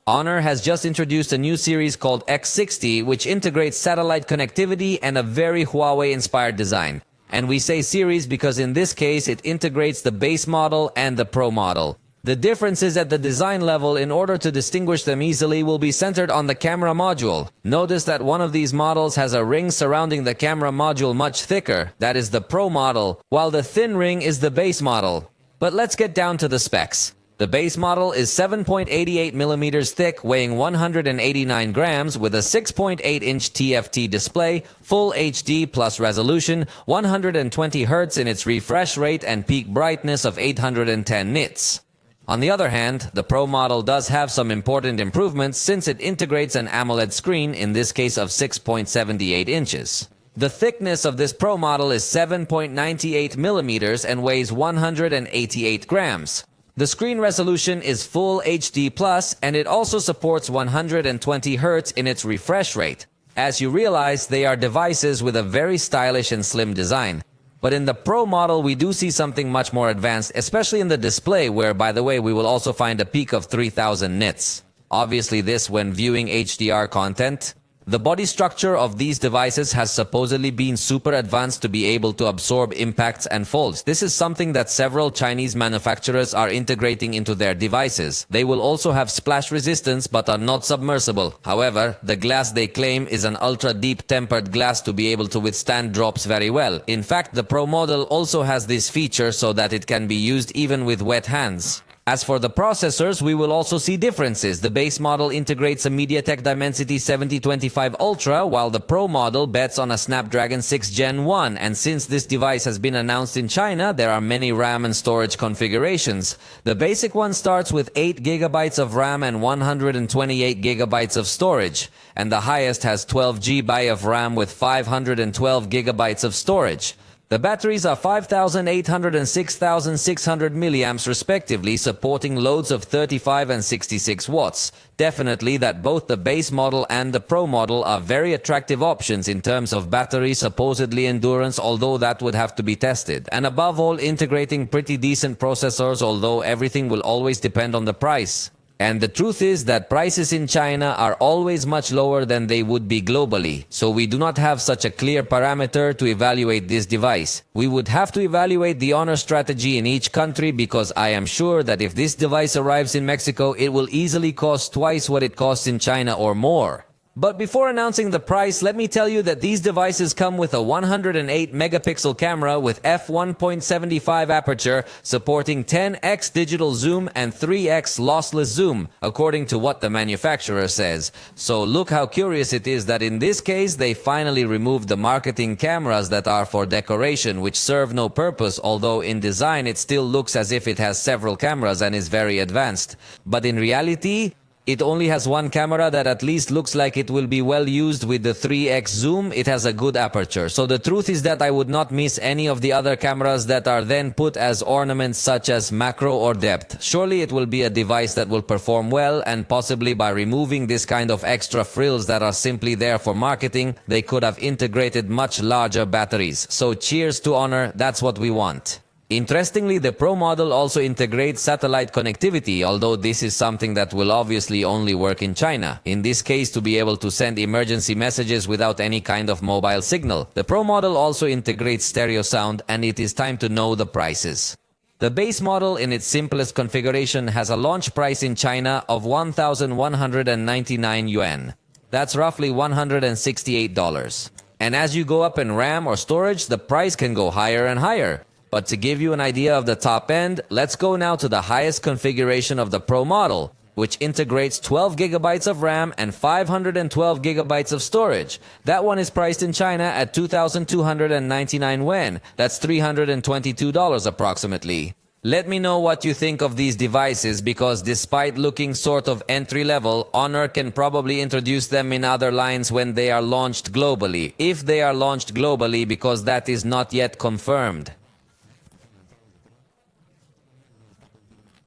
Honor has just introduced a new series called X60, which integrates satellite connectivity and a very Huawei-inspired design. And we say series because in this case it integrates the base model and the Pro model. The differences at the design level, in order to distinguish them easily, will be centered on the camera module. Notice that one of these models has a ring surrounding the camera module much thicker, that is the Pro model, while the thin ring is the base model. But let's get down to the specs. The base model is 7.88 millimeters thick, weighing 189 grams, with a 6.8-inch TFT display, full HD plus resolution, 120 Hz in its refresh rate, and peak brightness of 810 nits. On the other hand, the Pro model does have some important improvements since it integrates an AMOLED screen, in this case of 6.78 inches. The thickness of this Pro model is 7.98 millimeters and weighs 188 grams. The screen resolution is full HD+, and it also supports 120 Hz in its refresh rate. As you realize, they are devices with a very stylish and slim design. But in the Pro model, we do see something much more advanced, especially in the display, where, by the way, we will also find a peak of 3000 nits. Obviously this when viewing HDR content. The body structure of these devices has supposedly been super advanced to be able to absorb impacts and folds. This is something that several Chinese manufacturers are integrating into their devices. They will also have splash resistance but are not submersible. However, the glass they claim is an ultra-deep tempered glass to be able to withstand drops very well. In fact, the Pro model also has this feature so that it can be used even with wet hands. As for the processors, we will also see differences. The base model integrates a MediaTek Dimensity 7025 Ultra, while the Pro model bets on a Snapdragon 6 Gen 1. And since this device has been announced in China, there are many RAM and storage configurations. The basic one starts with 8 GB of RAM and 128 GB of storage, and the highest has 12 GB of RAM with 512 GB of storage. The batteries are 5,800 and 6,600 milliamps respectively, supporting loads of 35 and 66 watts. Definitely that both the base model and the Pro model are very attractive options in terms of battery supposedly endurance, although that would have to be tested. And above all, integrating pretty decent processors, although everything will always depend on the price. And the truth is that prices in China are always much lower than they would be globally. So we do not have such a clear parameter to evaluate this device. We would have to evaluate the Honor strategy in each country, because I am sure that if this device arrives in Mexico, it will easily cost twice what it costs in China or more. But before announcing the price, let me tell you that these devices come with a 108 megapixel camera with f1.75 aperture, supporting 10x digital zoom and 3x lossless zoom, according to what the manufacturer says. So look how curious it is that in this case they finally removed the marketing cameras that are for decoration, which serve no purpose, although in design it still looks as if it has several cameras and is very advanced. But in reality, it only has one camera that at least looks like it will be well used. With the 3x zoom, it has a good aperture. So the truth is that I would not miss any of the other cameras that are then put as ornaments such as macro or depth. Surely it will be a device that will perform well, and possibly by removing this kind of extra frills that are simply there for marketing, they could have integrated much larger batteries. So cheers to Honor, that's what we want. Interestingly, the Pro model also integrates satellite connectivity, although this is something that will obviously only work in China. In this case, to be able to send emergency messages without any kind of mobile signal. The Pro model also integrates stereo sound, and it is time to know the prices. The base model in its simplest configuration has a launch price in China of 1,199 yuan. That's roughly $168. And as you go up in RAM or storage, the price can go higher and higher. But to give you an idea of the top end, let's go now to the highest configuration of the Pro model, which integrates 12 gigabytes of RAM and 512 gigabytes of storage. That one is priced in China at 2,299 yuan. That's $322 approximately. Let me know what you think of these devices, because despite looking sort of entry-level, Honor can probably introduce them in other lines when they are launched globally. If they are launched globally, because that is not yet confirmed.